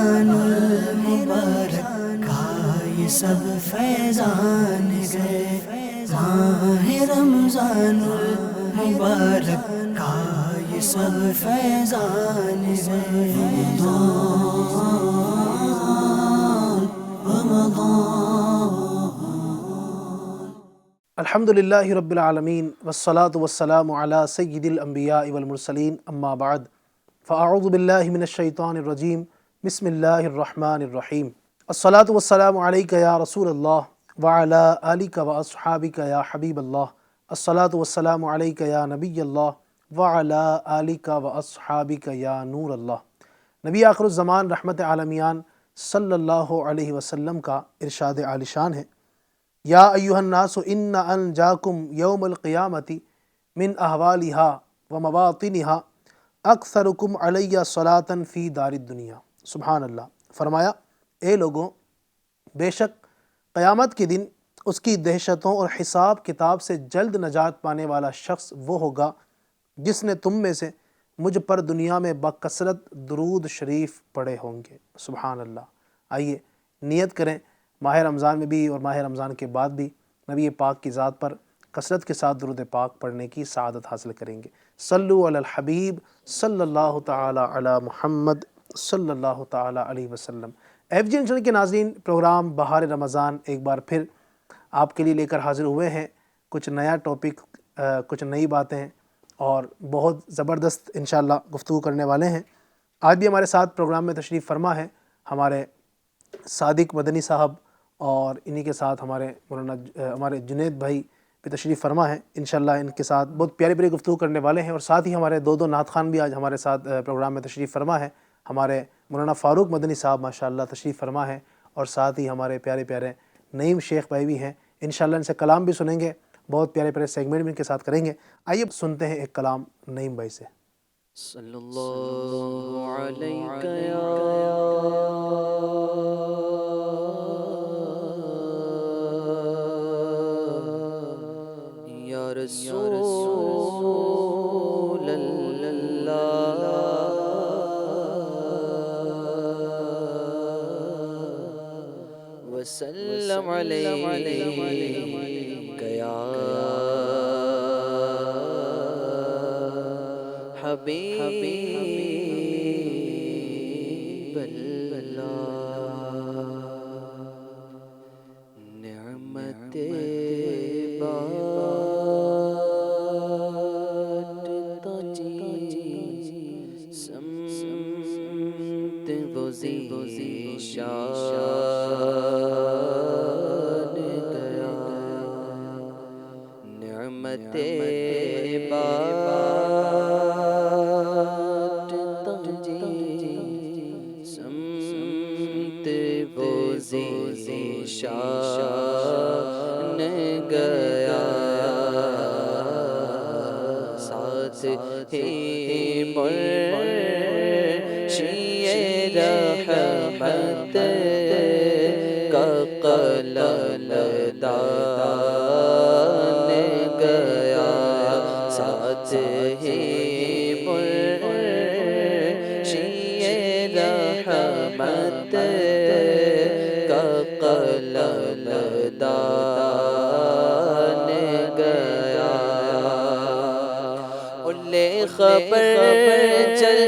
رمضان المبارک کا یہ سب فیضان گئے، ماہ رمضان المبارک کا یہ سب فیضان گئے۔ الحمدللہ رب العالمین والصلاة والسلام علی سید الانبیاء والمرسلین، اما بعد فاعوذ باللہ من الشیطان الرجیم، بسم اللہ الرحمن الرحیم۔ الصلاة والسلام علیک یا رسول اللہ وعلی آلک واصحابک یا حبیب اللہ۔ الصلاة والسلام علیک یا نبی اللہ وعلی آلک واصحابک یا نور اللہ۔ نبی آخر الزمان رحمت عالمیان صلی اللہ علیہ وسلم کا ارشاد عالیشان ہے، یا ایھا الناس ان انجاکم یوم القیامۃ من احوالها ومواطنها اکثرکم علی صلاۃ فی دار الدنیا۔ سبحان اللہ۔ فرمایا، اے لوگوں، بے شک قیامت کے دن اس کی دہشتوں اور حساب کتاب سے جلد نجات پانے والا شخص وہ ہوگا جس نے تم میں سے مجھ پر دنیا میں بکثرت درود شریف پڑھے ہوں گے۔ سبحان اللہ۔ آئیے نیت کریں، ماہ رمضان میں بھی اور ماہ رمضان کے بعد بھی نبی پاک کی ذات پر کثرت کے ساتھ درود پاک پڑھنے کی سعادت حاصل کریں گے۔ صلو علی الحبیب صلی اللہ تعالی علی محمد صلی اللہ تعالی علیہ وسلم۔ ایف جی چینل کے ناظرین، پروگرام بہار رمضان ایک بار پھر آپ کے لیے لے کر حاضر ہوئے ہیں۔ کچھ نیا ٹاپک، کچھ نئی باتیں اور بہت زبردست انشاءاللہ گفتگو کرنے والے ہیں۔ آج بھی ہمارے ساتھ پروگرام میں تشریف فرما ہے ہمارے صادق مدنی صاحب، اور انہی کے ساتھ ہمارے جنید بھائی بھی تشریف فرما ہے۔ انشاءاللہ ان کے ساتھ بہت پیاری پیاری گفتگو کرنے والے ہیں، اور ساتھ ہی ہمارے دو نعت خوان بھی آج ہمارے ساتھ پروگرام میں تشریف فرما ہے۔ ہمارے مولانا فاروق مدنی صاحب ماشاءاللہ تشریف فرما ہے، اور ساتھ ہی ہمارے پیارے پیارے نعیم شیخ بھائی بھی ہیں۔ انشاءاللہ ان سے کلام بھی سنیں گے، بہت پیارے پیارے سیگمنٹ بھی ان کے ساتھ کریں گے۔ آئیے سنتے ہیں ایک کلام نعیم بھائی سے۔ صلی اللہ علیک یا رسول اللہ، وسلم علیک یا حبیب اللہ۔ نعمت بانٹتا جی سمت وہ ذیشان گیا۔ نعمت بانٹتا جی سمت وہ ذیشان گیا۔ ساتھ ہی مرشد رحمت کا قلم دان گیا۔ ساتھ ہی مرشد رحمت کا قلم دان گیا۔ انہیں خبر چل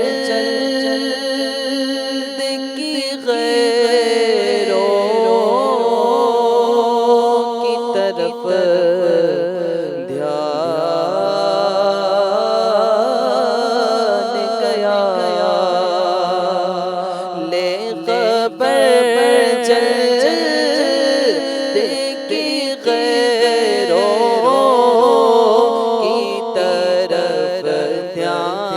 کی غیروں کی طرف دھیان گیا۔ لے خبر چل کی غیروں کی طرف دھیان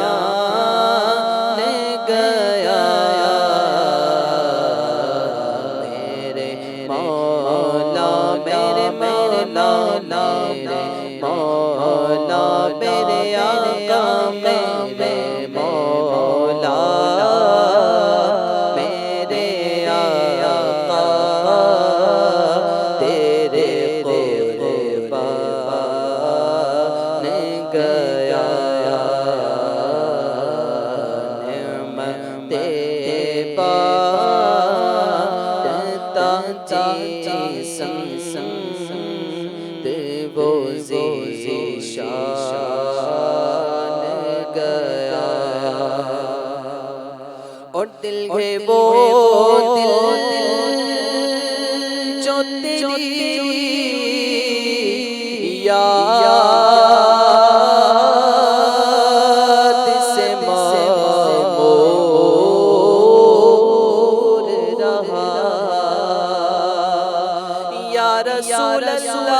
اور دل ہے وہ دل جو تیری یاد سے معمور رہا یا رسول اللہ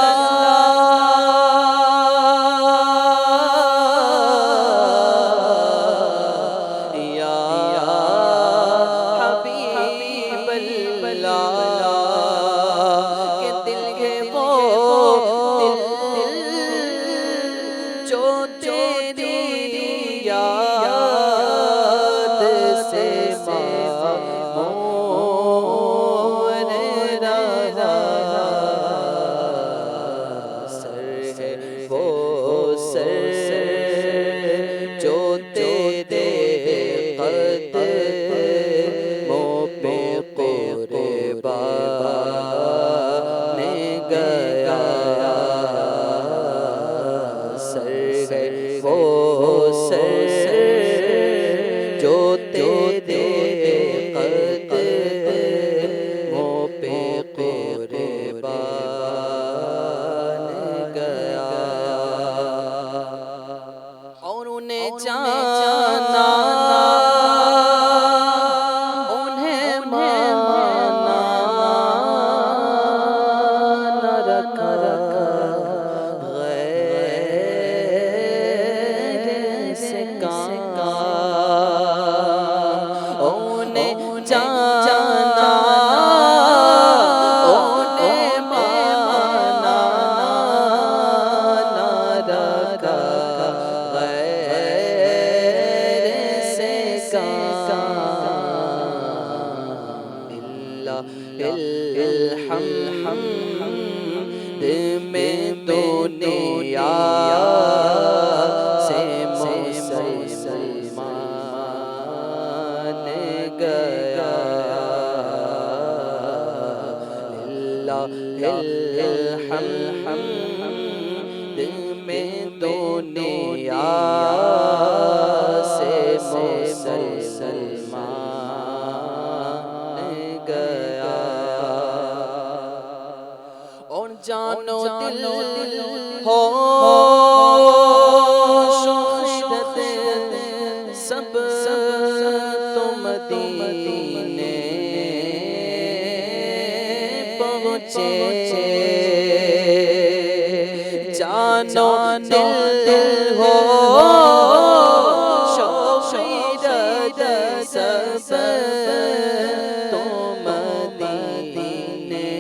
الحمد میں دنیا سے مسلمان گیا الحمد میں دنیا سے مسلمان گیا اور جانو دل ہو شہادت سب تم مدینے پہنچے جانو دل ہو شہادت سب تم مدینے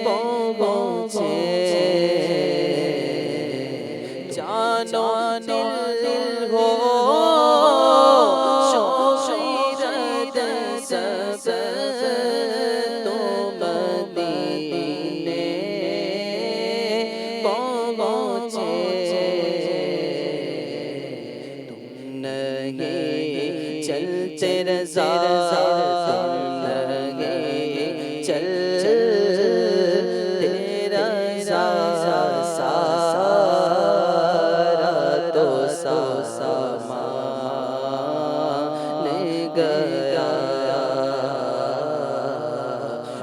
پہنچے جانو دل ہو شہادت سب تم مدینے پہنچے تم نہیں چلتے رضا تم نہیں چلتے رضا سارا تو سامان گیا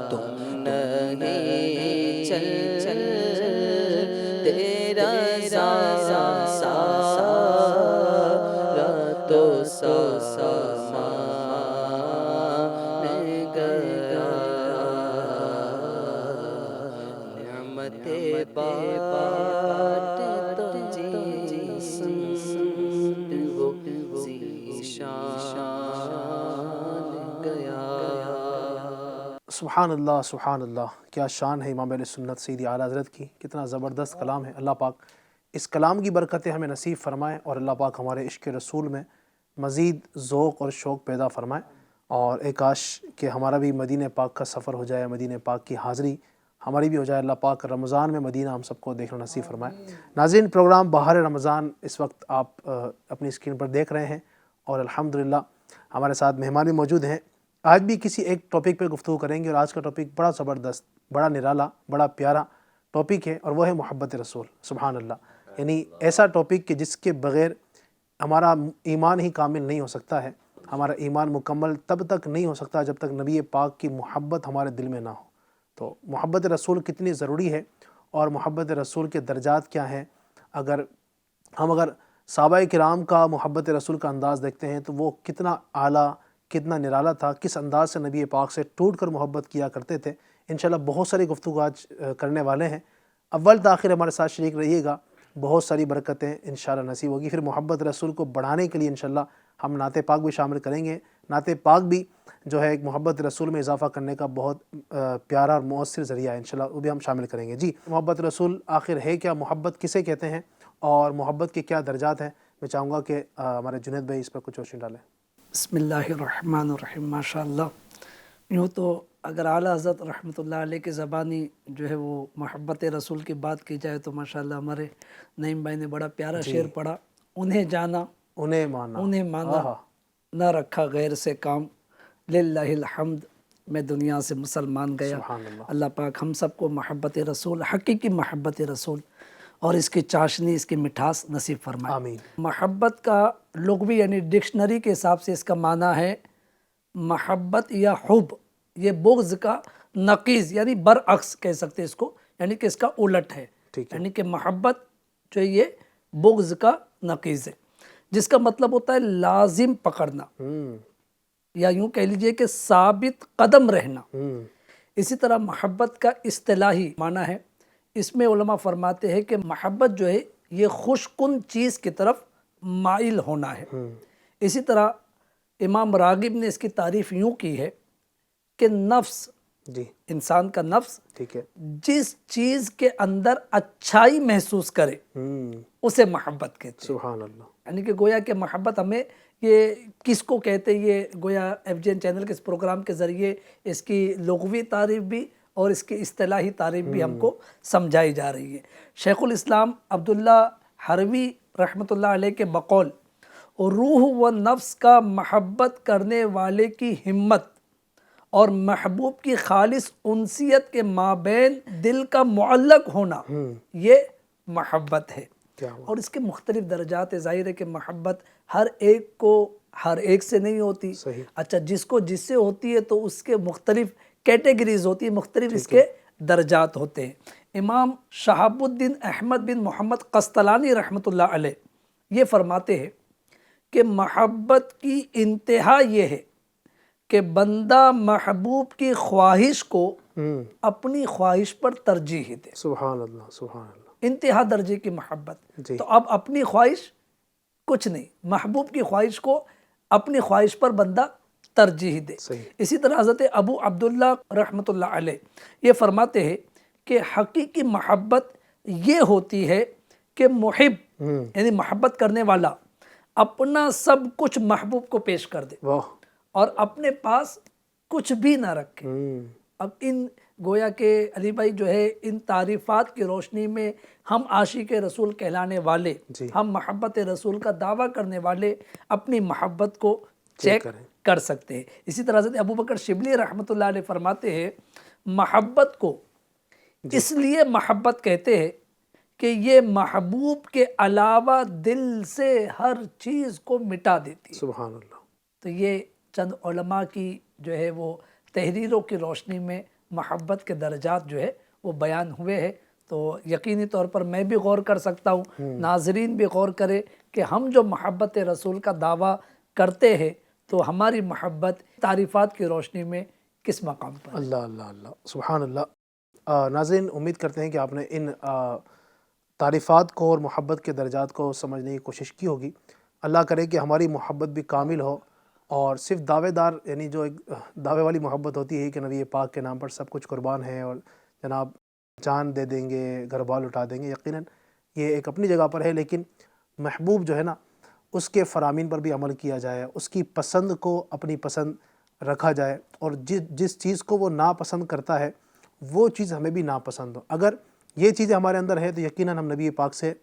تم نہیں چلتے رضا سارا تو سامان گیا نعمت بات تو جسم وہ ذیشان گیا سبحان اللہ سبحان اللہ، کیا شان ہے امام اہل سنت سیدی اعلیٰ حضرت کی، کتنا زبردست کلام ہے۔ اللہ پاک اس کلام کی برکتیں ہمیں نصیب فرمائے اور اللہ پاک ہمارے عشق رسول میں مزید ذوق اور شوق پیدا فرمائے، اور ایک کاش کہ ہمارا بھی مدینہ پاک کا سفر ہو جائے، مدینہ پاک کی حاضری ہماری بھی ہو جائے۔ اللہ پاک رمضان میں مدینہ ہم سب کو دیکھنا نصیب فرمائے۔ ناظرین، پروگرام بہار رمضان اس وقت آپ اپنی اسکرین پر دیکھ رہے ہیں، اور الحمدللہ ہمارے ساتھ مہمان بھی موجود ہیں۔ آج بھی کسی ایک ٹاپک پہ گفتگو کریں گے، اور آج کا ٹاپک بڑا زبردست، بڑا نرالا، بڑا پیارا ٹاپک ہے، اور وہ ہے محبت رسول۔ سبحان اللہ، یعنی ایسا ٹاپک کہ جس کے بغیر ہمارا ایمان ہی کامل نہیں ہو سکتا ہے۔ ہمارا ایمان مکمل تب تک نہیں ہو سکتا جب تک نبی پاک کی محبت ہمارے دل میں نہ ہو۔ تو محبت رسول کتنی ضروری ہے اور محبت رسول کے درجات کیا ہیں، اگر صحابہ کرام کا محبت رسول کا انداز دیکھتے ہیں تو وہ کتنا اعلیٰ، کتنا نرالا تھا، کس انداز سے نبی پاک سے ٹوٹ کر محبت کیا کرتے تھے۔ انشاءاللہ بہت ساری گفتگو آج کرنے والے ہیں، اول تاخیر ہمارے ساتھ شریک رہیے گا، بہت ساری برکتیں انشاءاللہ نصیب ہوگی۔ پھر محبت رسول کو بڑھانے کے لیے انشاءاللہ ہم نعت پاک بھی شامل کریں گے۔ نعت پاک بھی جو ہے ایک محبت رسول میں اضافہ کرنے کا بہت پیارا اور مؤثر ذریعہ ہے، انشاءاللہ وہ بھی ہم شامل کریں گے۔ جی، محبت رسول آخر ہے کیا، محبت کسے کہتے ہیں اور محبت کے کیا درجات ہیں؟ میں چاہوں گا کہ ہمارے جنید بھائی اس پر کچھ روشنی ڈالیں۔ بسم اللہ الرحمن الرحیم۔ ماشاءاللہ، یوں تو اگر اعلیٰ حضرت رحمۃ اللہ علیہ کے زبانی جو ہے وہ محبت رسول کی بات کی جائے تو ماشاءاللہ ہمارے نعیم بھائی نے بڑا پیارا شعر پڑھا، انہیں جانا انہیں مانا نہ رکھا غیر سے کام، للہ الحمد میں دنیا سے مسلمان گیا۔ سبحان اللہ۔ اللہ پاک ہم سب کو محبت رسول، حقیقی محبت رسول اور اس کی چاشنی، اس کی مٹھاس نصیب فرمائے۔ آمین۔ محبت کا لغوی یعنی ڈکشنری کے حساب سے اس کا معنی ہے محبت یا حب، یہ بغض کا نقیض یعنی برعکس کہہ سکتے اس کو، یعنی کہ اس کا الٹ ہے، یعنی کہ محبت جو ہے یہ بغض کا نقیض ہے، جس کا مطلب ہوتا ہے لازم پکڑنا یا یوں کہہ لیجئے کہ ثابت قدم رہنا۔ اسی طرح محبت کا اصطلاحی معنی ہے، اس میں علماء فرماتے ہیں کہ محبت جو ہے یہ خوش کن چیز کی طرف مائل ہونا ہے۔ اسی طرح امام راغب نے اس کی تعریف یوں کی ہے کہ نفس، جی، انسان کا نفس ٹھیک ہے، جس چیز کے اندر اچھائی محسوس کرے اسے محبت کہتے ہیں۔ سبحان اللہ۔ یعنی کہ گویا کہ محبت ہمیں یہ کس کو کہتے ہیں، یہ گویا ایف جی این چینل کے اس پروگرام کے ذریعے اس کی لغوی تعریف بھی اور اس کی اصطلاحی تعریف بھی ہم کو سمجھائی جا رہی ہے۔ شیخ الاسلام عبداللہ حروی رحمۃ اللہ علیہ کے بقول، روح و نفس کا محبت کرنے والے کی ہمت اور محبوب کی خالص انسیت کے مابین دل کا معلق ہونا، یہ محبت ہے۔ اور اس کے مختلف درجات، ظاہر ہے کہ محبت ہر ایک سے نہیں ہوتی۔ اچھا، جس کو جس سے ہوتی ہے تو اس کے مختلف کیٹیگریز ہوتی ہیں، مختلف اس کے درجات ہوتے ہیں۔ امام شہاب الدین احمد بن محمد قسطلانی رحمۃ اللہ علیہ یہ فرماتے ہیں کہ محبت کی انتہا یہ ہے کہ بندہ محبوب کی خواہش کو اپنی خواہش پر ترجیح دے۔ سبحان اللہ، سبحان اللہ۔ انتہا درجے کی محبت۔ تو اب اپنی خواہش کچھ نہیں، محبوب کی خواہش کو اپنی خواہش پر بندہ ترجیح دے۔ اسی طرح حضرت ابو عبداللہ رحمۃ اللہ علیہ یہ فرماتے ہیں کہ حقیقی محبت یہ ہوتی ہے کہ محب یعنی محبت کرنے والا اپنا سب کچھ محبوب کو پیش کر دے اور اپنے پاس کچھ بھی نہ رکھے۔ اب ان گویا کہ علی بھائی جو ہے ان تعریفات کی روشنی میں ہم عاشق رسول کہلانے والے، ہم محبت رسول کا دعویٰ کرنے والے اپنی محبت کو چیک کر سکتے ہیں۔ اسی طرح حضرت ابوبکر شبلی رحمۃ اللہ علیہ فرماتے ہیں محبت کو اس لیے محبت کہتے ہیں کہ یہ محبوب کے علاوہ دل سے ہر چیز کو مٹا دیتی ہے۔ سبحان اللہ۔ تو یہ چند علماء کی جو ہے وہ تحریروں کی روشنی میں محبت کے درجات جو ہے وہ بیان ہوئے ہیں۔ تو یقینی طور پر میں بھی غور کر سکتا ہوں، ناظرین بھی غور کرے کہ ہم جو محبت رسول کا دعویٰ کرتے ہیں تو ہماری محبت تعریفات کی روشنی میں کس مقام پر؟ اللہ اللہ اللہ، سبحان اللہ۔ ناظرین، امید کرتے ہیں کہ آپ نے ان تعریفات کو اور محبت کے درجات کو سمجھنے کی کوشش کی ہوگی۔ اللہ کرے کہ ہماری محبت بھی کامل ہو اور صرف دعوے دار، یعنی جو ایک دعوے والی محبت ہوتی ہے کہ نبی پاک کے نام پر سب کچھ قربان ہے اور جناب جان دے دیں گے، گھر بال اٹھا دیں گے، یقیناً یہ ایک اپنی جگہ پر ہے، لیکن محبوب جو ہے نا اس کے فرامین پر بھی عمل کیا جائے، اس کی پسند کو اپنی پسند رکھا جائے اور جس چیز کو وہ ناپسند کرتا ہے وہ چیز ہمیں بھی ناپسند ہو۔ اگر یہ چیزیں ہمارے اندر ہے تو یقیناً ہم نبی پاک سے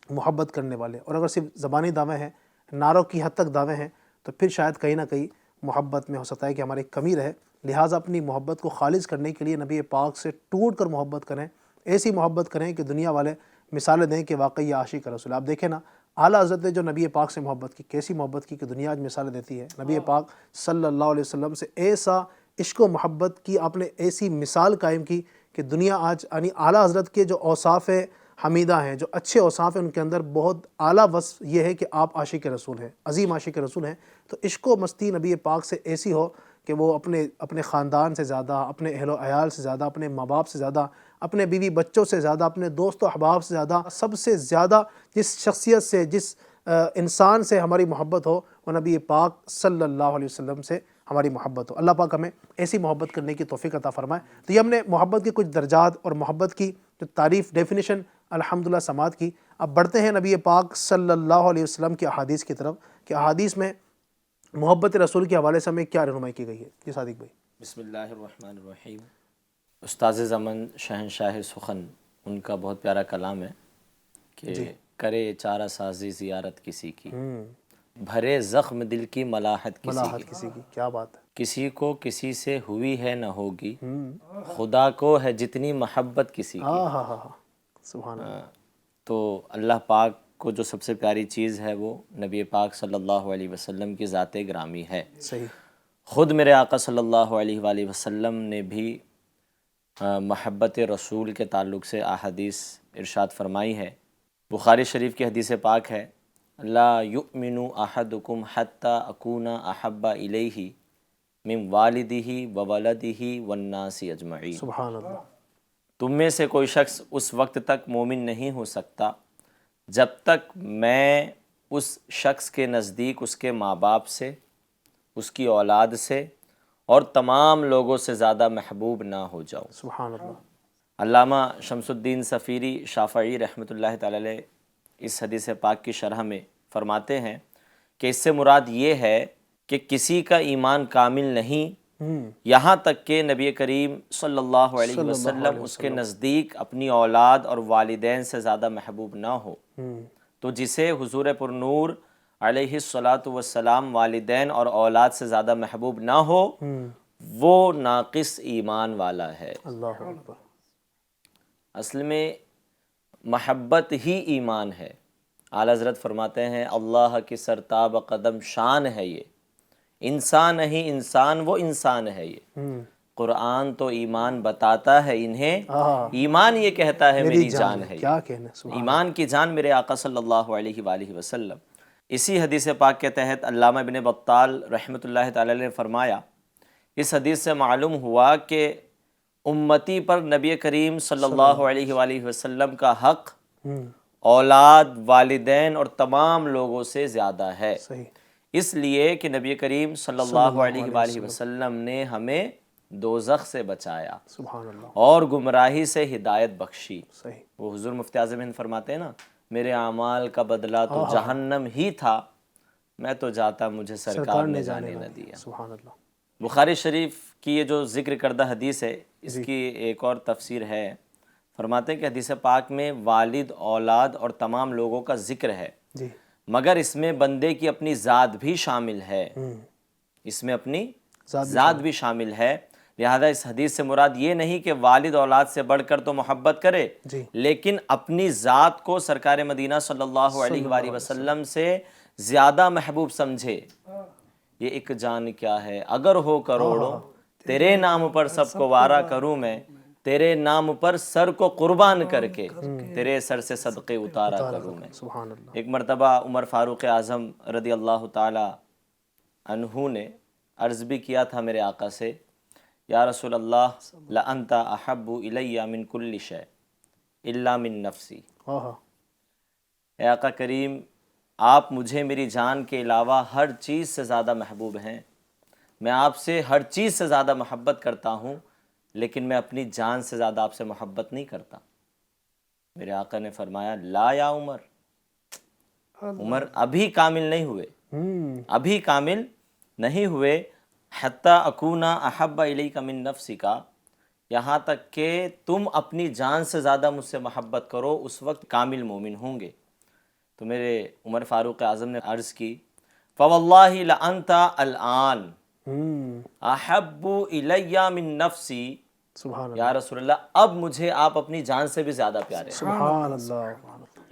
محبت کرنے والے، اور اگر صرف زبانی دعوے ہیں، نعروں کی حد تک دعوے ہیں، تو پھر شاید کہیں نہ کہیں محبت میں ہو سکتا ہے کہ ہماری کمی رہے۔ لہٰذا اپنی محبت کو خالص کرنے کے لیے نبی پاک سے ٹوٹ کر محبت کریں، ایسی محبت کریں کہ دنیا والے مثالیں دیں کہ واقعی یہ عاشق رسول۔ آپ دیکھیں نا، اعلیٰ حضرت نے جو نبی پاک سے محبت کی، کیسی محبت کی کہ دنیا آج مثالیں دیتی ہے. نبی پاک صلی اللہ علیہ وسلم سے ایسا عشق و محبت کی آپ نے، ایسی مثال قائم کی کہ دنیا آج، یعنی اعلیٰ حضرت کے جو اوصاف حمیدہ ہیں، جو اچھے اوصاف ہیں، ان کے اندر بہت اعلیٰ وصف یہ ہے کہ آپ عاشق رسول ہیں، عظیم عاشق رسول ہیں. تو عشق و مستی نبی پاک سے ایسی ہو کہ وہ اپنے خاندان سے زیادہ، اپنے اہل و عیال سے زیادہ، اپنے ماں باپ سے زیادہ، اپنے بیوی بچوں سے زیادہ، اپنے دوست و احباب سے زیادہ، سب سے زیادہ جس شخصیت سے، جس انسان سے ہماری محبت ہو، وہ نبی پاک صلی اللہ علیہ وسلم سے ہماری محبت ہو. اللہ پاک ہمیں ایسی محبت کرنے کی توفیق عطا فرمائے. تو یہ ہم نے محبت کے کچھ درجات اور محبت کی جو تعریف، ڈیفینیشن الحمدللہ سماعت کی. اب بڑھتے ہیں نبی پاک صلی اللہ علیہ وسلم کی احادیث کی طرف کہ احادیث میں محبت رسول کے حوالے سے ہمیں کیا رہنمائی کی گئی ہے. جی صادق بھائی. بسم اللہ الرحمن الرحیم. استاذ زمن شہنشاہ سخن، ان کا بہت پیارا کلام ہے کہ کرے چارہ سازی زیارت کسی کی، بھرے زخم دل کی ملاحت کسی کی. کیا بات ہے. کسی کو کسی سے ہوئی ہے نہ ہوگی، خدا کو ہے جتنی محبت کسی کی. سبحان اللہ. تو اللہ پاک کو جو سب سے پیاری چیز ہے وہ نبی پاک صلی اللہ علیہ وسلم کی ذات گرامی ہے. صحیح. خود میرے آقا صلی اللہ علیہ وآلہ وسلم نے بھی محبت رسول کے تعلق سے احادیث ارشاد فرمائی ہے. بخاری شریف کی حدیث پاک ہے، لا یؤمن احدکم حتی اکون احب الیہ من والدہ وولدہ والناس اجمعین. سبحان اللہ. تم میں سے کوئی شخص اس وقت تک مومن نہیں ہو سکتا جب تک میں اس شخص کے نزدیک اس کے ماں باپ سے، اس کی اولاد سے اور تمام لوگوں سے زیادہ محبوب نہ ہو جاؤں. سبحان اللہ. علامہ شمس الدین صفیری شافعی رحمۃ اللہ تعالی علیہ اس حدیث پاک کی شرح میں فرماتے ہیں کہ اس سے مراد یہ ہے کہ کسی کا ایمان کامل نہیں یہاں تک کہ نبی کریم صلی اللہ علیہ وسلم اس کے نزدیک اپنی اولاد اور والدین سے زیادہ محبوب نہ ہو. تو جسے حضور پر نور علیہ الصلاۃ والسلام والدین اور اولاد سے زیادہ محبوب نہ ہو، وہ ناقص ایمان والا ہے. اللہ اکبر. اصل میں محبت ہی ایمان ہے. اعلیٰ حضرت فرماتے ہیں اللہ کی سرتاب قدم شان ہے یہ، انسان نہیں انسان وہ انسان ہے یہ. قرآن تو ایمان بتاتا ہے انہیں، ایمان یہ کہتا ہے میری جان ہے. کیا کہنا. ایمان کی جان میرے آقا صلی اللہ علیہ وآلہ وسلم. اسی حدیث پاک کے تحت علامہ ابن بطال رحمۃ اللہ تعالی نے فرمایا، اس حدیث سے معلوم ہوا کہ امتی پر نبی کریم صلی اللہ علیہ وآلہ وسلم کا حق اولاد، والدین اور تمام لوگوں سے زیادہ ہے. صحیح. اس لیے کہ نبی کریم صلی اللہ علیہ وآلہ وسلم نے ہمیں دوزخ سے بچایا، سبحان اللہ، اور گمراہی سے ہدایت بخشی. صحیح. وہ حضور مفتی اعظم ہند فرماتے ہیں نا، میرے اعمال کا بدلہ تو جہنم ہی تھا، میں تو جاتا مجھے سرکار نے جانے نہ دیا. سبحان اللہ. بخاری شریف کی یہ جو ذکر کردہ حدیث ہے، اس کی ایک اور تفسیر ہے. فرماتے ہیں کہ حدیث پاک میں والد، اولاد اور تمام لوگوں کا ذکر ہے، جی، مگر اس میں بندے کی اپنی ذات بھی شامل ہے. اس میں اپنی ذات بھی شامل ہے. لہذا اس حدیث سے مراد یہ نہیں کہ والد اولاد سے بڑھ کر تو محبت کرے، لیکن اپنی ذات کو سرکار مدینہ صلی اللہ علیہ وآلہ وسلم سے زیادہ محبوب سمجھے. یہ ایک جان کیا ہے اگر ہو کروڑوں، تیرے نام پر سب کو وارا کروں میں، تیرے نام پر سر کو قربان کر کے تیرے سر سے صدقے اتارا کروں میں. سبحان اللہ. ایک مرتبہ عمر فاروق اعظم رضی اللہ تعالی عنہ نے عرض بھی کیا تھا میرے آقا سے، یا رسول اللہ لَأَنْتَ أَحَبُّ إِلَيَّ مِن كُلِّ شَيْءٍ إِلَّا مِن نَفْسِي. اے آقا کریم، آپ مجھے میری جان کے علاوہ ہر چیز سے زیادہ محبوب ہیں. میں آپ سے ہر چیز سے زیادہ محبت کرتا ہوں، لیکن میں اپنی جان سے زیادہ آپ سے محبت نہیں کرتا. میرے آقا نے فرمایا، لا یا عمر، عمر ابھی کامل نہیں ہوئے، ابھی کامل نہیں ہوئے. حتیٰ اکونا احب الیک من نفسک، یہاں تک کہ تم اپنی جان سے زیادہ مجھ سے محبت کرو، اس وقت کامل مومن ہوں گے. تو میرے عمر فاروق اعظم نے عرض کی، فواللہ لانت الان احب الی من نفسی. سبحان اللہ. یا رسول اللہ، اب مجھے آپ اپنی جان سے بھی زیادہ پیارے ہیں. سبحان اللہ.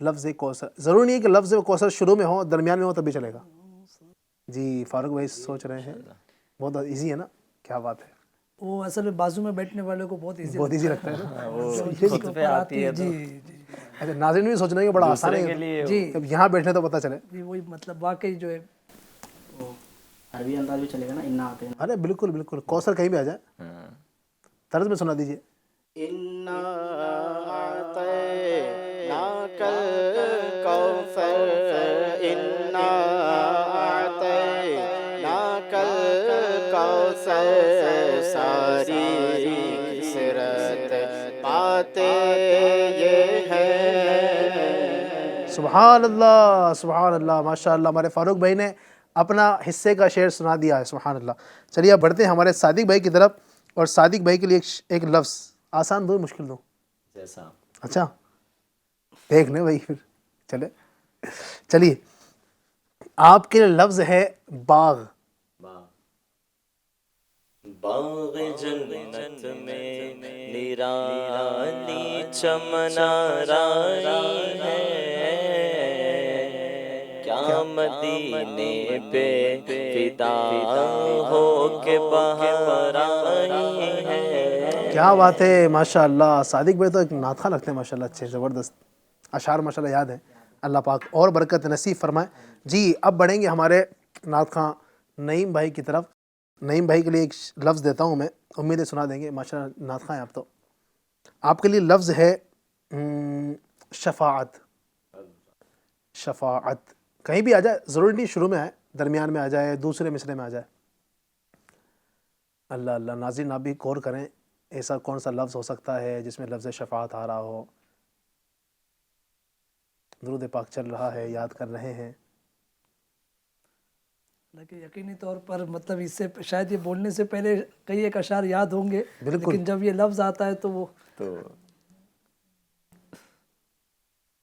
لفظ کوثر، ضروری نہیں ہے کہ لفظ کوثر شروع میں ہو درمیان میں ہو تب بھی چلے گا. جی فاروق بھائی سوچ رہے ہیں، بہت ایزی ہے نا، کیا بات ہے، وہ اصل میں بازو میں بیٹھنے والے کو بہت ایزی بہت ایزی لگتا ہے نا. خود پہ آتی ہے تو جی جی اچھا ناظرین بھی سوچ رہے ہیں کہ بڑا آسان دوسرے کے ہے، لیے جی جب یہاں بیٹھنے تو پتہ چلے. جی وہی مطلب واقعی جو ہے عربی انداز بھی چلے گا نا، انا آتے ارے بالکل بالکل، کوثر کہیں بھی آ جائے، طرز میں سنا دیجیے. انا اعطیناک الکوثر انا اعطیناک الکوثر ساری کثرت باتیں یہ ہیں. سبحان اللہ سبحان اللہ، ماشاء اللہ ہمارے فاروق بھائی نے اپنا حصے کا شعر سنا دیا ہے. سبحان اللہ. چلیے اب بڑھتے ہیں ہمارے صادق بھائی کی طرف، اور صادق بھائی کے لیے ایک لفظ آسان دو مشکل دو. جیسا اچھا دیکھ لیں بھائی پھر چلیے آپ کے لیے لفظ ہے باغ. باغ جنت میں نرالی چمن آرائی ہے، کیا مدینے پہ فدا ہو کے باہر آئی ہے. کیا بات ہے ماشاء اللہ. صادق بھائی تو ایک نعت خواں لگتے ہیں ماشاء اللہ، اچھے زبردست اشعار ماشاء اللہ یاد ہیں. اللہ پاک اور برکت نصیب فرمائے. جی اب بڑھیں گے ہمارے نعت خواں نعیم بھائی کی طرف. نعیم بھائی کے لیے ایک لفظ دیتا ہوں میں، امید ہے سنا دیں گے، ماشاء اللہ نعت خواں ہیں آپ. تو آپ کے لیے لفظ ہے شفاعت. شفاعت کہیں بھی آ جائے، ضروری نہیں شروع میں آئے، درمیان میں آ جائے، دوسرے مصرے میں آ جائے. اللہ اللہ. ناظرین آپ بھی غور کریں، ایسا کون سا لفظ ہو سکتا ہے جس میں لفظ شفاعت آ رہا ہو. درود پاک چل رہا ہے، یاد کر رہے ہیں. لیکن یقینی طور پر مطلب اس سے شاید یہ بولنے سے پہلے کئی ایک اشعار یاد ہوں گے، بالکل. لیکن جب یہ لفظ آتا ہے تو وہ تو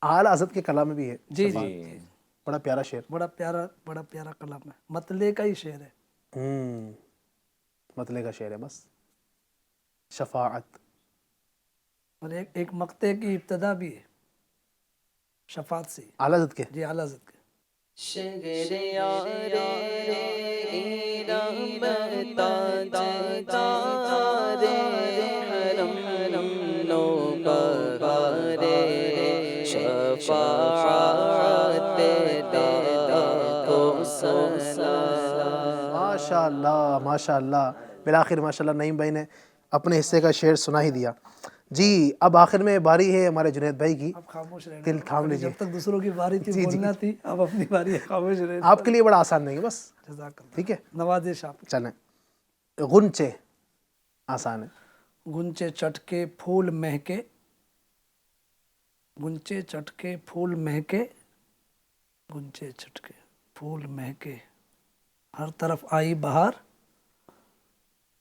اعلیٰ حضرت کے کلام میں بھی ہے جی شفاعت. جی بڑا پیارا شعر. بڑا پیارا کلام ہے، مطلع کا ہی شعر ہے. مطلع کا شعر ہے بس. شفاعت. اور ایک مقطع کی ابتدا بھی ہے شفاعت سے. اعلیٰ حضرت کے جی اعلیٰ حضرت کے. شہریار ایران تاجدار حرم نوبہار شفاعت دادا کو سلام. ماشاء اللہ ماشاء اللہ. بالآخر ماشاء اللہ نعیم بھائی نے اپنے حصے کا شعر سنا ہی دیا. جی اب آخر میں باری ہے ہمارے جنید بھائی کی. اب خاموش رہنا، دل تھام لیجیے. جب تک دوسروں کی باری تھی بولنا تھی، اب اپنی باری ہے، خاموش رہنا. آپ کے لیے بڑا آسان نہیں ہے بس. جزاک اللہ. ٹھیک ہے نوازش آپ. چلیں. غنچے آسان ہے. گنچے چٹکے پھول مہکے، گنچے چٹکے پھول مہکے، گنچے چٹکے پھول مہکے، ہر طرف آئی بہار،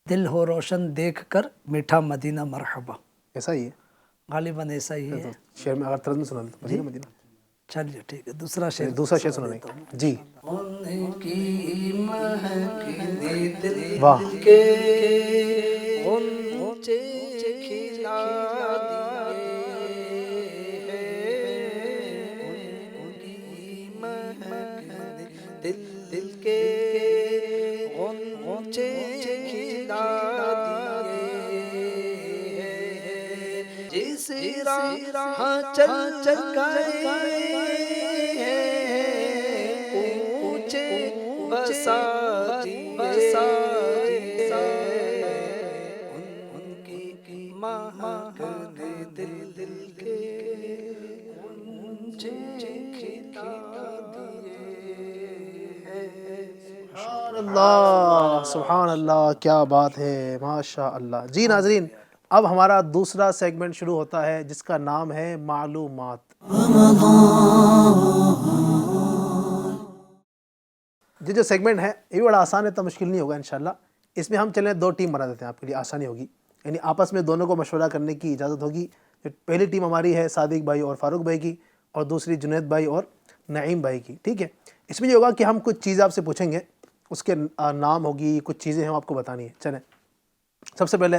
دل ہو روشن دیکھ کر میٹھا مدینہ مرحبا. ایسا ہی ہے غالباً ایسا ہی ہے. شعر میں اگر طرز میں سنا دیں مدینہ مدینہ. چلیے ٹھیک ہے، دوسرا شعر. دوسرا شعر سنا دیں. جی ان کی مہکنے دل واہ. کے غنچے کھلا دیے ہیں، ان کی مہکنے دل کے غنچے کھلا دیے ہیں، جس راہ چل چل گئے بساتی ان کی مہکنے دل کے غنچے کھلا دیے ہیں. سبحان اللہ سبحان اللہ. کیا بات ہے ماشاء اللہ. جی ناظرین اب ہمارا دوسرا سیگمنٹ شروع ہوتا ہے جس کا نام ہے معلومات. یہ جو سیگمنٹ ہے یہ بھی بڑا آسان ہے، تو مشکل نہیں ہوگا انشاءاللہ. اس میں ہم چلیں 2 ٹیم بنا دیتے ہیں، آپ کے لیے آسانی ہوگی. یعنی آپس میں دونوں کو مشورہ کرنے کی اجازت ہوگی. پہلی ٹیم ہماری ہے صادق بھائی اور فاروق بھائی کی، اور دوسری جنید بھائی اور نعیم بھائی کی. ٹھیک ہے. اس میں یہ ہوگا کہ ہم کچھ چیزیں آپ سے پوچھیں گے، اس کے نام ہوگی، کچھ چیزیں ہیں آپ کو بتانی ہے. چلیں سب سے پہلے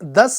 10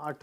8,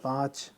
5,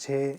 6,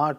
8,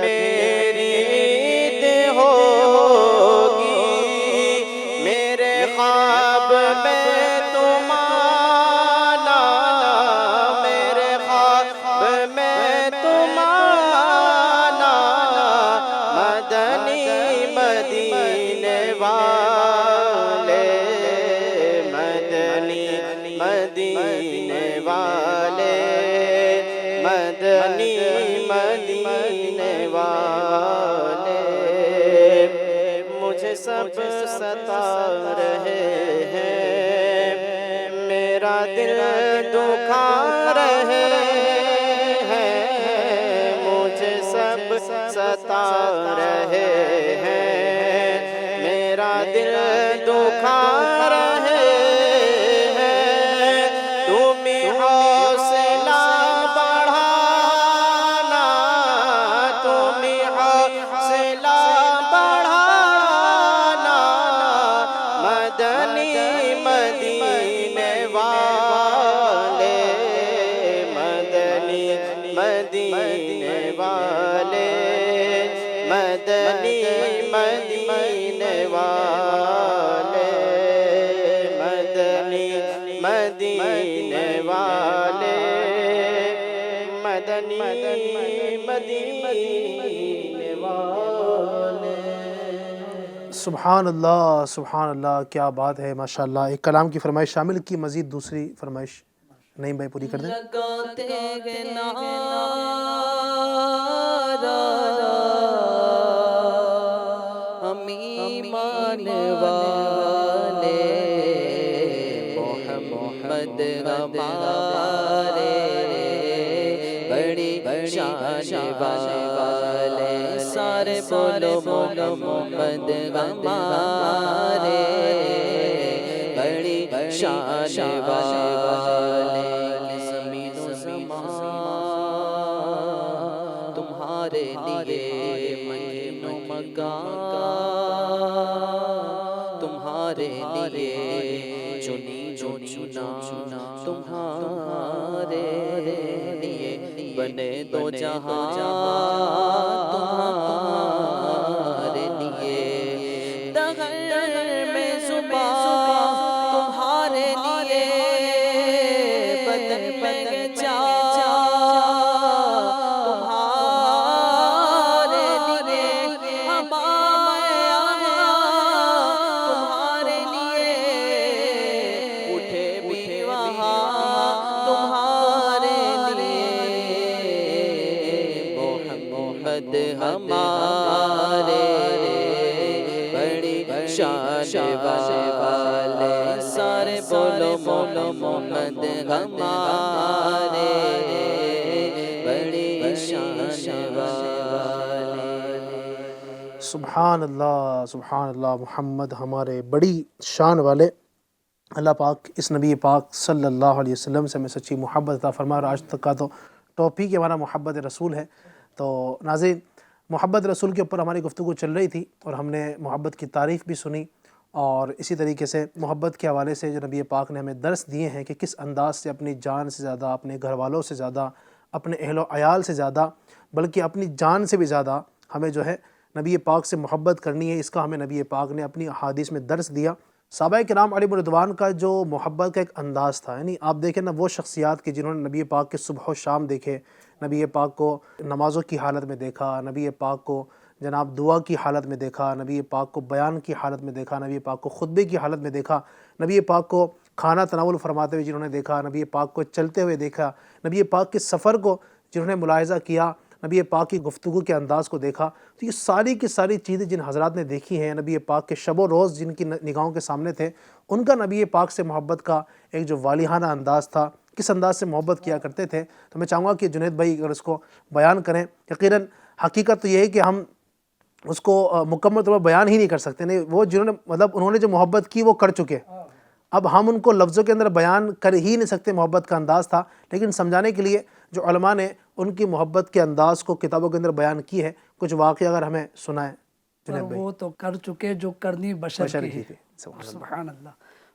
میری عید ہوگی میرے خواب میں تم آنا میرے خواب میں تم آنا مدنی مدینے والے مدنی مدینے والے مدنی مدینے والے مجھے سب ستا رہے ہیں میرا دل دکھا رہے ہیں مجھے سب ستا رہے ہیں میرا دل دکھا رہے ہیں تم حوصلہ بڑھانا تم حوصلہ بڑھانا مدنی مدینے والے مدنی مدینے والے مدنی مدینے والے مدنی مدینے والے مدنی مدینے والے سبحان اللہ کیا بات ہے ماشاءاللہ. ایک کلام کی فرمائش شامل کی, مزید دوسری فرمائش نعیم بھائی پوری کر دیں. لگاتے ہیں نعرہ ہم ایمان والے محمد ہمارے بڑی شان والے سارے بولو محمد ہمارے بڑی شان والے زمین و زمان تمہارے لیے مکین و مکان تمہارے لیے چنی چنا تمہارے لیے بنے دو جہاں تمہارے لیے دغل میں زبان تمہارے لیے بدن بدن تمہارے لیے ہمارے تمہارے لیے اٹھے بھی وہاں تمہارے لیے محمد ہمارے بڑی شان والے سارے بولو محمد ہمارے بڑی شان والے. سبحان اللہ محمد ہمارے بڑی شان والے. اللہ پاک اس نبی پاک صلی اللہ علیہ وسلم سے ہمیں سچی محبت عطا فرما. اور آج تک کا تو ٹاپک ہمارا محبت رسول ہے. تو ناظرین, محبت رسول کے اوپر ہماری گفتگو چل رہی تھی اور ہم نے محبت کی تعریف بھی سنی, اور اسی طریقے سے محبت کے حوالے سے جو نبی پاک نے ہمیں درس دیے ہیں کہ کس انداز سے اپنی جان سے زیادہ, اپنے گھر والوں سے زیادہ, اپنے اہل و عیال سے زیادہ, بلکہ اپنی جان سے بھی زیادہ ہمیں جو ہے نبی پاک سے محبت کرنی ہے. اس کا ہمیں نبی پاک نے اپنی احادیث میں درس دیا. صحابہ کرام علیہ رضوان کا جو محبت کا ایک انداز تھا, یعنی آپ دیکھیں نا وہ شخصیات کہ جنہوں نے نبی پاک کے صبح و شام دیکھے, نبی پاک کو نمازوں کی حالت میں دیکھا, نبی پاک کو جناب دعا کی حالت میں دیکھا, نبی پاک کو بیان کی حالت میں دیکھا, نبی پاک کو خطبے کی حالت میں دیکھا, نبی پاک کو کھانا تناول فرماتے ہوئے جنہوں نے دیکھا, نبی پاک کو چلتے ہوئے دیکھا, نبی پاک کے سفر کو جنہوں نے ملاحظہ کیا, نبی پاک کی گفتگو کے انداز کو دیکھا. تو یہ ساری کی ساری چیزیں جن حضرات نے دیکھی ہیں, نبی پاک کے شب و روز جن کی نگاہوں کے سامنے تھے, ان کا نبی پاک سے محبت کا ایک جو والہانہ انداز تھا, کس انداز سے محبت کیا کرتے تھے. تو میں چاہوں گا کہ جنید بھائی اگر اس کو بیان کریں. یقیناً حقیقت تو یہ ہے کہ ہم اس کو مکمل طور پر بیان ہی نہیں کر سکتے. نہیں, وہ جنہوں نے مطلب انہوں نے جو محبت کی وہ کر چکے, اب ہم ان کو لفظوں کے اندر بیان کر ہی نہیں سکتے. محبت کا انداز تھا, لیکن سمجھانے کے لیے جو علماء نے ان کی محبت کے انداز کو کتابوں کے اندر بیان کی ہے, کچھ واقعہ اگر ہمیں سنائیں جنید بھائی. وہ تو کر چکے جو کرنی بشر کی ہے. سبحان اللہ.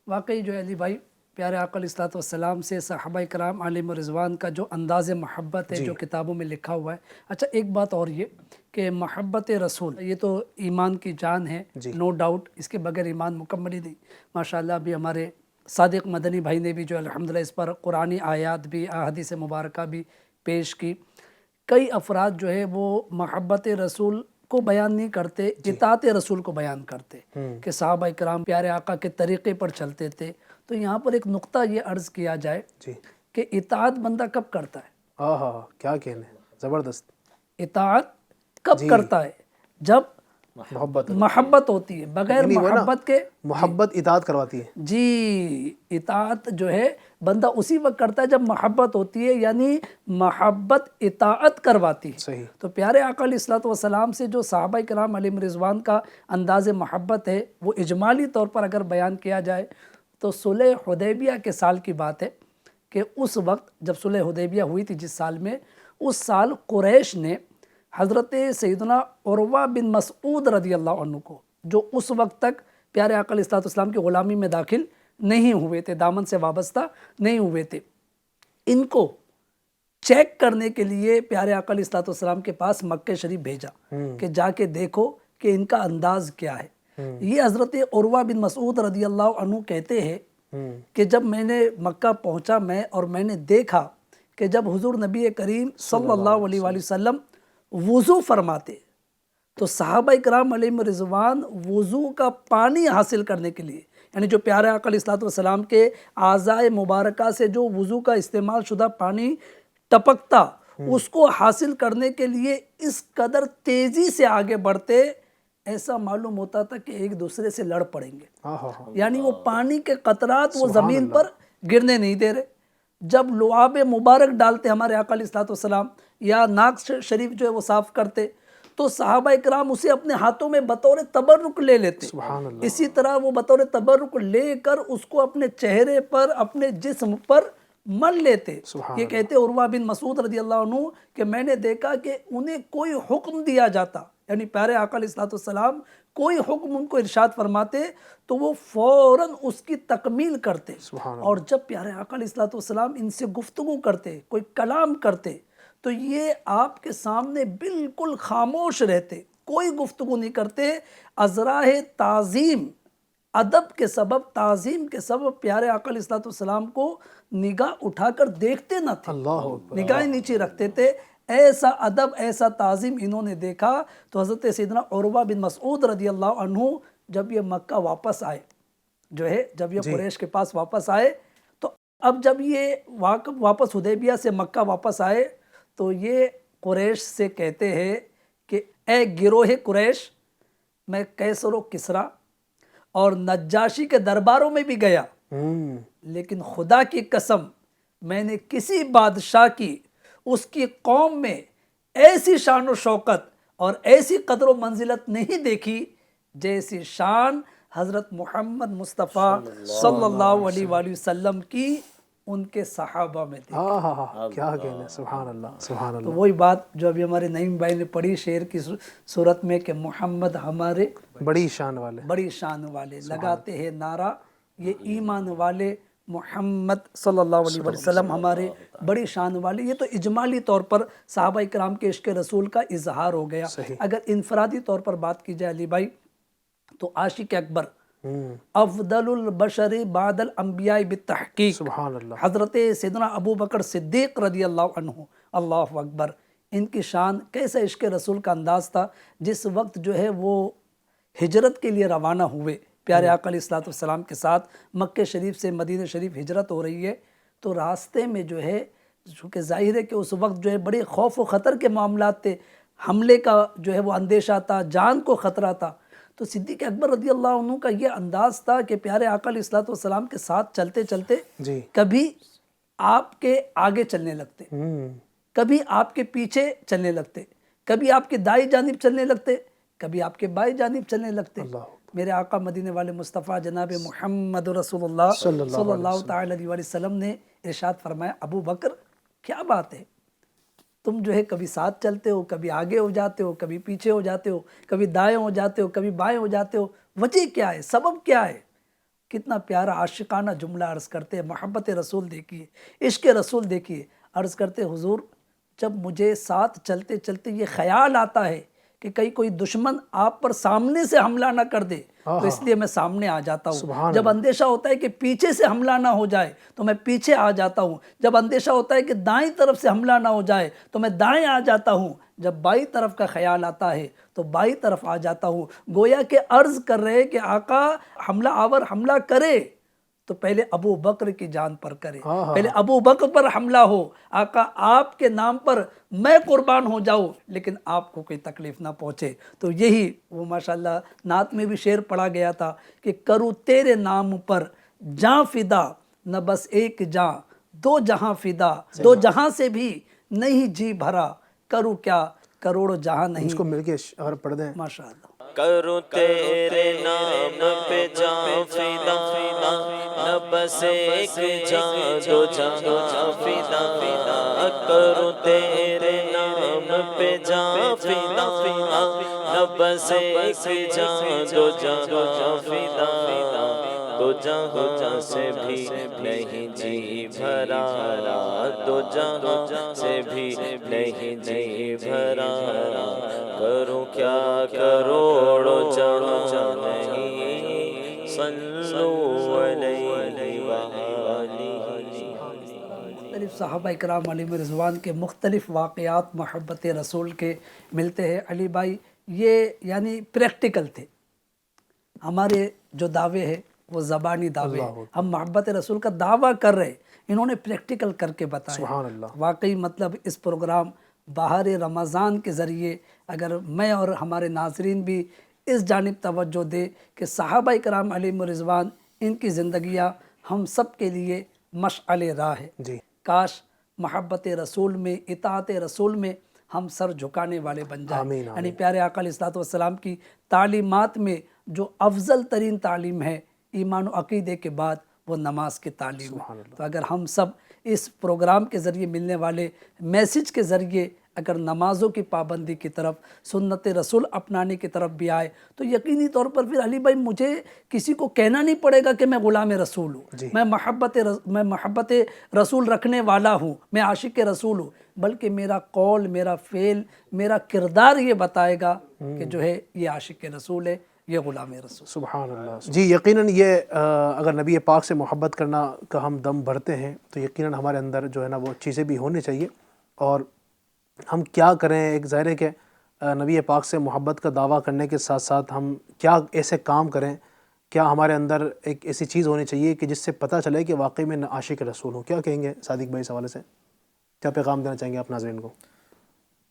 واقعی جو ہے علی بھائی پیارے آقا علیہ الصلوۃ والسلام سے صحابہ کرام علیہم رضوان کا جو انداز محبت ہے جو کتابوں میں لکھا ہوا ہے. اچھا ایک بات اور یہ کہ محبت رسول یہ تو ایمان کی جان ہے، نو ڈاؤٹ، اس کے بغیر ایمان مکمل ہی نہیں. ماشاءاللہ ابھی ہمارے صادق مدنی بھائی نے بھی جو الحمدللہ اس پر قرآنی آیات بھی، احادیث مبارکہ بھی پیش کی. کئی افراد جو ہے وہ محبت رسول کو بیان نہیں کرتے، اطاعت رسول کو بیان کرتے کہ صحابہ کرام پیارے آقا کے طریقے پر چلتے تھے. تو یہاں پر ایک نقطہ یہ عرض کیا جائے کہ اطاعت بندہ کب کرتا ہے؟ کیا کہنے، زبردست. اطاعت کب کرتا ہے؟ جب محبت ہوتی ہے. بغیر محبت کے محبت اطاعت کرواتی ہے. جی اطاعت جو ہے بندہ اسی وقت کرتا ہے جب محبت ہوتی ہے، یعنی محبت اطاعت کرواتی ہے. صحیح. تو پیارے آقا علیہ الصلوۃ والسلام سے جو صحابہ کرام علیہم رضوان کا انداز محبت ہے وہ اجمالی طور پر اگر بیان کیا جائے تو صلح حدیبیہ کے سال کی بات ہے کہ اس وقت جب صلح حدیبیہ ہوئی تھی، جس سال میں، اس سال قریش نے حضرت سیدنا عروہ بن مسعود رضی اللہ عنہ کو، جو اس وقت تک پیارے آقا علیہ الصلوۃ والسلام کی غلامی میں داخل نہیں ہوئے تھے، دامن سے وابستہ نہیں ہوئے تھے، ان کو چیک کرنے کے لیے پیارے آقا علیہ الصلوۃ والسلام کے پاس مکہ شریف بھیجا کہ جا کے دیکھو کہ ان کا انداز کیا ہے. یہ حضرت عروہ بن مسعود رضی اللہ عنہ کہتے ہیں کہ جب میں نے مکہ پہنچا اور میں نے دیکھا کہ جب حضور نبی کریم صلی اللہ علیہ وآلہ وسلم وضو فرماتے تو صحابہ کرام علیہم رضوان وضو کا پانی حاصل کرنے کے لیے، یعنی جو پیارے آقا علیہ الصلوۃ والسلام کے اعضائے مبارکہ سے جو وضو کا استعمال شدہ پانی ٹپکتا، اس کو حاصل کرنے کے لیے اس قدر تیزی سے آگے بڑھتے، ایسا معلوم ہوتا تھا کہ ایک دوسرے سے لڑ پڑیں گے. یعنی وہ پانی کے قطرات وہ زمین پر گرنے نہیں دے رہے. جب لعاب مبارک ڈالتے ہمارے آقا علیہ الصلوۃ والسلام یا ناک شریف جو ہے وہ صاف کرتے تو صحابہ کرام اسے اپنے ہاتھوں میں بطور تبرک لے لیتے. اسی طرح وہ بطور تبرک لے کر اس کو اپنے چہرے پر، اپنے جسم پر مل لیتے. یہ کہتے عروہ بن مسعود رضی اللہ عنہ کہ میں نے دیکھا کہ انہیں کوئی حکم دیا جاتا، یعنی پیارے آقا علیہ الصلوۃ والسلام کوئی حکم ان کو ارشاد فرماتے تو وہ فوراً اس کی تکمیل کرتے. اور جب پیارے آقا علیہ الصلوۃ والسلام ان سے گفتگو کرتے، کوئی کلام کرتے، تو یہ آپ کے سامنے بالکل خاموش رہتے، کوئی گفتگو نہیں کرتے. ازراہ تعظیم، ادب کے سبب، تعظیم کے سبب پیارے آقا علیہ الصلوۃ والسلام کو نگاہ اٹھا کر دیکھتے نہ تھے، نگاہیں نیچے رکھتے تھے. ایسا ادب، ایسا تعظیم انہوں نے دیکھا. تو حضرت سیدنا عروہ بن مسعود رضی اللہ عنہ جب یہ مکہ واپس آئے، جو ہے جب یہ قریش کے پاس واپس آئے، تو اب جب یہ واپس حدیبیہ سے مکہ واپس آئے تو یہ قریش سے کہتے ہیں کہ اے گروہ قریش، میں کیسر و کسریٰ اور نجاشی کے درباروں میں بھی گیا، لیکن خدا کی قسم میں نے کسی بادشاہ کی، اس کی قوم میں ایسی شان و شوکت اور ایسی قدر و منزلت نہیں دیکھی جیسی شان حضرت محمد مصطفیٰ صلی اللہ علیہ وآلہ وسلم کی ان کے صحابہ میں دیکھی. کیا کہنا، سبحان اللہ، سبحان اللہ. تو وہی بات جو ابھی ہمارے نعیم بھائی نے پڑھی شعر کی صورت میں کہ محمد ہمارے بڑی شان والے، بڑی شان والے، لگاتے ہیں نعرہ یہ ایمان والے، محمد صلی اللہ علیہ وسلم ہمارے بڑی شان والے. یہ تو اجمالی طور پر صحابہ کرام کے عشق رسول کا اظہار ہو گیا. اگر انفرادی طور پر بات کی جائے علی بھائی تو عاشق اکبر، افضل البشر بعد الانبیاء بالتحقیق، سبحان اللہ، حضرت سیدنا ابو بکر صدیق رضی اللہ عنہ، اللہ اکبر. ان کی شان، کیسا عشق رسول کا انداز تھا. جس وقت جو ہے وہ ہجرت کے لیے روانہ ہوئے پیارے آقا علیہ الصلوۃ والسلام کے ساتھ، مکہ شریف سے مدینہ شریف ہجرت ہو رہی ہے، تو راستے میں جو ہے، چونکہ ظاہر ہے کہ اس وقت جو ہے بڑے خوف و خطر کے معاملات تھے، حملے کا جو ہے وہ اندیشہ تھا، جان کو خطرہ تھا. تو صدیق اکبر رضی اللہ عنہ کا یہ انداز تھا کہ پیارے آقا علیہ الصلوۃ والسلام کے ساتھ چلتے چلتے کبھی آپ کے آگے چلنے لگتے، کبھی آپ کے پیچھے چلنے لگتے، کبھی آپ کے دائیں جانب چلنے لگتے، کبھی آپ کے بائیں جانب چلنے لگتے. میرے آقا مدینے والے مصطفیٰ جناب محمد رسول اللہ صلی اللہ تعالی علیہ وسلم نے ارشاد فرمایا، ابو بکر کیا بات ہے، تم جو ہے کبھی ساتھ چلتے ہو، کبھی آگے ہو جاتے ہو، کبھی پیچھے ہو جاتے ہو، کبھی دائیں ہو جاتے ہو، کبھی بائیں ہو جاتے ہو، وجہ کیا ہے، سبب کیا ہے؟ کتنا پیارا عاشقانہ جملہ عرض کرتے ہیں. محبت رسول دیکھیے, عشق رسول دیکھیے. عرض کرتے حضور جب مجھے ساتھ چلتے چلتے یہ خیال آتا ہے کہ کہیں کوئی دشمن آپ پر سامنے سے حملہ نہ کر دے تو اس لیے میں سامنے آ جاتا ہوں. جب اندیشہ ہوتا ہے کہ پیچھے سے حملہ نہ ہو جائے تو میں پیچھے آ جاتا ہوں. جب اندیشہ ہوتا ہے کہ دائیں طرف سے حملہ نہ ہو جائے تو میں دائیں آ جاتا ہوں. جب بائیں طرف کا خیال آتا ہے تو بائیں طرف آ جاتا ہوں. گویا کہ عرض کر رہے کہ آقا حملہ آور حملہ کرے تو پہلے ابو بکر کی جان پر کرے, پہلے ابو بکر پر حملہ ہو. آقا آپ کے نام پر میں قربان ہو جاؤں لیکن آپ کو کوئی تکلیف نہ پہنچے. تو یہی وہ ماشاءاللہ نعت میں بھی شعر پڑھا گیا تھا کہ کروں تیرے نام پر جاں فدا, نہ بس ایک جاں دو جہاں فدا, دو جہاں سے بھی نہیں جی بھرا, کروں کیا کروڑوں جہاں نہیں. اس کو مل کے اور پڑھ دیں. ماشاءاللہ. کروں تیرے نام پہ جان فدا, نہ بس ایک جان دو جہاں فدا. کروں تیرے نام پہ جان فدا, نہ بس ایک جان دو جہاں فدا. دو جہاں سے بھی نہیں جی بھرا, دو جہاں سے بھی نہیں جی بھرا. کروں کیا کروڑوں جہاں نہیں, صلو علیہ وآلہ. مختلف صحابہ اکرام علیہم رضوان کے مختلف واقعات محبت رسول کے ملتے ہیں. علی بھائی یہ یعنی پریکٹیکل تھے. ہمارے جو دعوے ہیں وہ زبانی دعوے ہیں, ہم محبت رسول کا دعویٰ کر رہے, انہوں نے پریکٹیکل کر کے بتایا. سبحان اللہ. واقعی مطلب اس پروگرام بہار رمضان کے ذریعے اگر میں اور ہمارے ناظرین بھی اس جانب توجہ دے کہ صحابہ اکرام علیہم رضوان ان کی زندگیاں ہم سب کے لیے مشعل راہ ہے. جی کاش محبت رسول میں, اطاعت رسول میں ہم سر جھکانے والے بن جائیں. آمین یعنی پیارے آقا علیہ الصلوۃ والسلام کی تعلیمات میں جو افضل ترین تعلیم ہے ایمان و عقیدے کے بعد وہ نماز کی تعلیم ہے. تو اگر ہم سب اس پروگرام کے ذریعے ملنے والے میسیج کے ذریعے اگر نمازوں کی پابندی کی طرف, سنت رسول اپنانے کی طرف بھی آئے تو یقینی طور پر پھر علی بھائی مجھے کسی کو کہنا نہیں پڑے گا کہ میں غلام رسول ہوں, میں محبت رسول رکھنے والا ہوں, میں عاشق رسول ہوں, بلکہ میرا قول, میرا فعل, میرا کردار یہ بتائے گا کہ جو ہے یہ عاشق رسول ہے, یہ غلام رسول. سبحان اللہ. جی یقیناً یہ اگر نبی پاک سے محبت کرنا کا ہم دم بھرتے ہیں تو یقیناً ہمارے اندر جو ہے نا وہ چیزیں بھی ہونی چاہیے. اور ہم کیا کریں, ایک ظاہر ہے کہ نبی پاک سے محبت کا دعویٰ کرنے کے ساتھ ساتھ ہم کیا ایسے کام کریں, کیا ہمارے اندر ایک ایسی چیز ہونی چاہیے کہ جس سے پتہ چلے کہ واقعی میں عاشق رسول ہوں. کیا کہیں گے صادق بھائی اس حوالے سے, کیا پیغام دینا چاہیں گے آپ ناظرین کو؟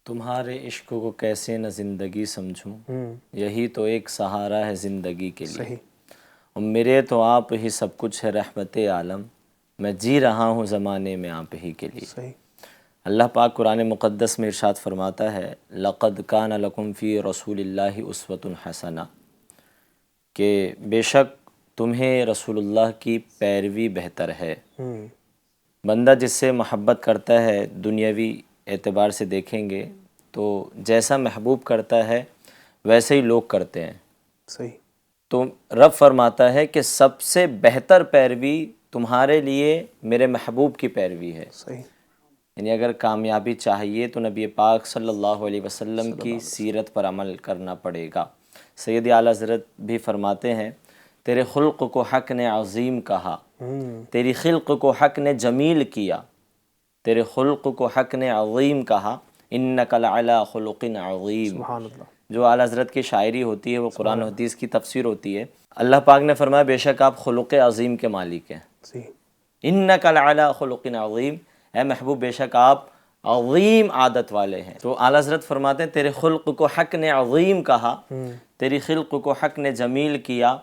تمہارے عشق کو کیسے نہ زندگی سمجھوں, یہی تو ایک سہارا ہے زندگی کے لیے. صحیح. اور میرے تو آپ ہی سب کچھ ہے رحمت عالم, میں جی رہا ہوں زمانے میں آپ ہی کے لیے. صحیح. اللہ پاک قرآن مقدس میں ارشاد فرماتا ہے لقد کان لکم فی رسول اللہ اسوۃ حسنہ, کہ بے شک تمہیں رسول اللہ کی پیروی بہتر ہے. بندہ جس سے محبت کرتا ہے دنیاوی اعتبار سے دیکھیں گے تو جیسا محبوب کرتا ہے ویسے ہی لوگ کرتے ہیں. صحیح. تو رب فرماتا ہے کہ سب سے بہتر پیروی تمہارے لیے میرے محبوب کی پیروی ہے. صحیح. یعنی اگر کامیابی چاہیے تو نبی پاک صلی اللہ علیہ وسلم کی سیرت پر عمل کرنا پڑے گا. سید اعلیٰ حضرت بھی فرماتے ہیں تیرے خلق کو حق نے عظیم کہا, تیری خلق کو حق نے جمیل کیا, تیرے خلق کو حق نے عظیم کہا, انک لعلی خلق عظیم. سبحان اللہ. جو اعلیٰ حضرت کی شاعری ہوتی ہے وہ قرآن و حدیث کی تفسیر ہوتی ہے. اللہ پاک نے فرمایا بے شک آپ خلق عظیم کے مالک ہیں. صحیح. انک لعلی خلق عظیم, اے محبوب بے شک آپ عظیم عادت والے ہیں. تو اعلیٰ حضرت فرماتے ہیں تیرے خلق کو حق نے عظیم کہا, تیری خلق کو حق نے جمیل کیا,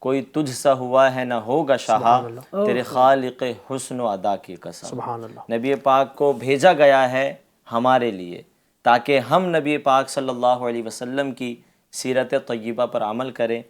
کوئی تجھ سا ہوا ہے نہ ہوگا شاہا, تیرے خالق حسن و ادا کی قسم. سبحان اللہ. نبی پاک کو بھیجا گیا ہے ہمارے لیے تاکہ ہم نبی پاک صلی اللہ علیہ وسلم کی سیرت طیبہ پر عمل کریں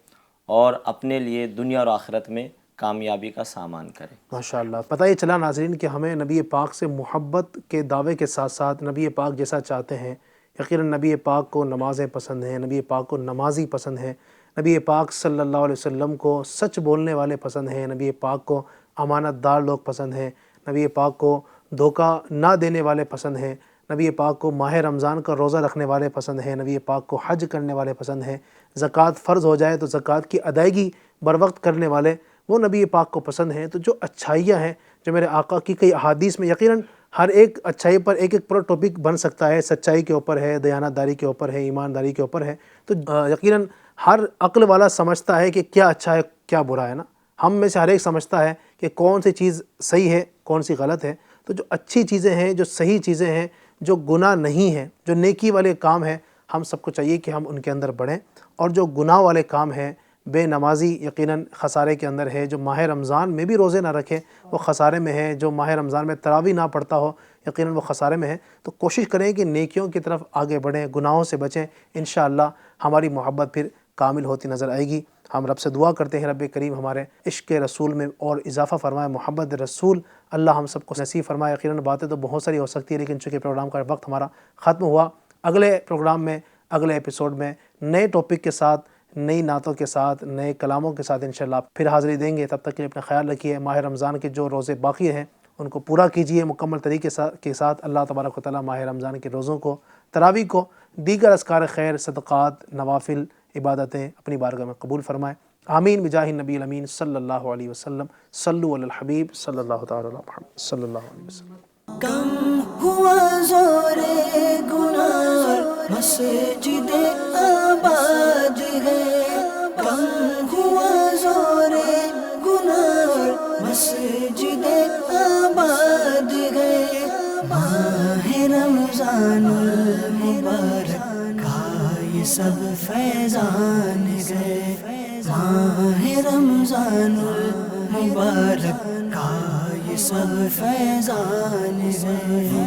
اور اپنے لیے دنیا اور آخرت میں کامیابی کا سامان کریں. ماشاءاللہ. پتہ یہ چلا ناظرین کہ ہمیں نبی پاک سے محبت کے دعوے کے ساتھ ساتھ نبی پاک جیسا چاہتے ہیں. یقیناً نبی پاک کو نمازیں پسند ہیں, نبی پاک کو نمازی پسند ہیں, نبی پاک صلی اللہ علیہ وسلم کو سچ بولنے والے پسند ہیں، نبی پاک کو امانت دار لوگ پسند ہیں، نبی پاک کو دھوکہ نہ دینے والے پسند ہیں، نبی پاک کو ماہ رمضان کا روزہ رکھنے والے پسند ہیں، نبی پاک کو حج کرنے والے پسند ہیں، زکوٰۃ فرض ہو جائے تو زکوٰۃ کی ادائیگی بر وقت کرنے والے وہ نبی پاک کو پسند ہیں۔ تو جو اچھائیاں ہیں جو میرے آقا کی کئی احادیث میں، یقیناً ہر ایک اچھائی پر ایک پورا ٹاپک بن سکتا ہے، سچائی کے اوپر ہے، دیانت داری کے اوپر ہے، ایمانداری کے اوپر ہے، تو یقیناً ہر عقل والا سمجھتا ہے کہ کیا اچھا ہے کیا برا ہے نا۔ ہم میں سے ہر ایک سمجھتا ہے کہ کون سی چیز صحیح ہے کون سی غلط ہے۔ تو جو اچھی چیزیں ہیں، جو صحیح چیزیں ہیں، جو گناہ نہیں ہیں، جو نیکی والے کام ہیں، ہم سب کو چاہیے کہ ہم ان کے اندر بڑھیں، اور جو گناہ والے کام ہیں، بے نمازی یقیناً خسارے کے اندر ہے، جو ماہ رمضان میں بھی روزے نہ رکھے وہ خسارے میں ہے، جو ماہ رمضان میں تراویح نہ پڑھتا ہو یقیناً وہ خسارے میں ہے۔ تو کوشش کریں کہ نیکیوں کی طرف آگے بڑھیں، گناہوں سے بچیں، انشاءاللہ ہماری محبت پھر کامل ہوتی نظر آئے گی۔ ہم رب سے دعا کرتے ہیں رب کریم ہمارے عشق رسول میں اور اضافہ فرمائے، محبت رسول اللہ ہم سب کو نصیب فرمائے۔ یقیناً باتیں تو بہت ساری ہو سکتی ہے، لیکن چونکہ پروگرام کا وقت ہمارا ختم ہوا، اگلے پروگرام میں اگلے ایپیسوڈ میں نئے ٹاپک کے ساتھ، نئی نعتوں کے ساتھ، نئے کلاموں کے ساتھ انشاءاللہ پھر حاضری دیں گے۔ تب تک کے لیے اپنا خیال رکھیے۔ ماہ رمضان کے جو روزے باقی ہیں ان کو پورا کیجیے مکمل طریقے کے ساتھ۔ اللہ تبارک و تعالیٰ ماہ رمضان کے روزوں کو، تراویح کو، دیگر اذکار خیر، صدقات، نوافل، عبادتیں اپنی بارگاہ میں قبول فرمائے۔ آمین بجاہ النبی الامین صلی اللہ علیہ وسلم۔ صلو علی الحبیب صلی اللہ تعالی علی محمد صلی اللہ علیہ وسلم۔ کم ہوا زور گناہ مسجد آباد ہے، کم ہوا زور گناہ مسجد آباد ہے، ماہ رمضان المبارک کا یہ سب فیضان گئے، ماہ رمضان المبارک کا یہ سب فیضان گئے۔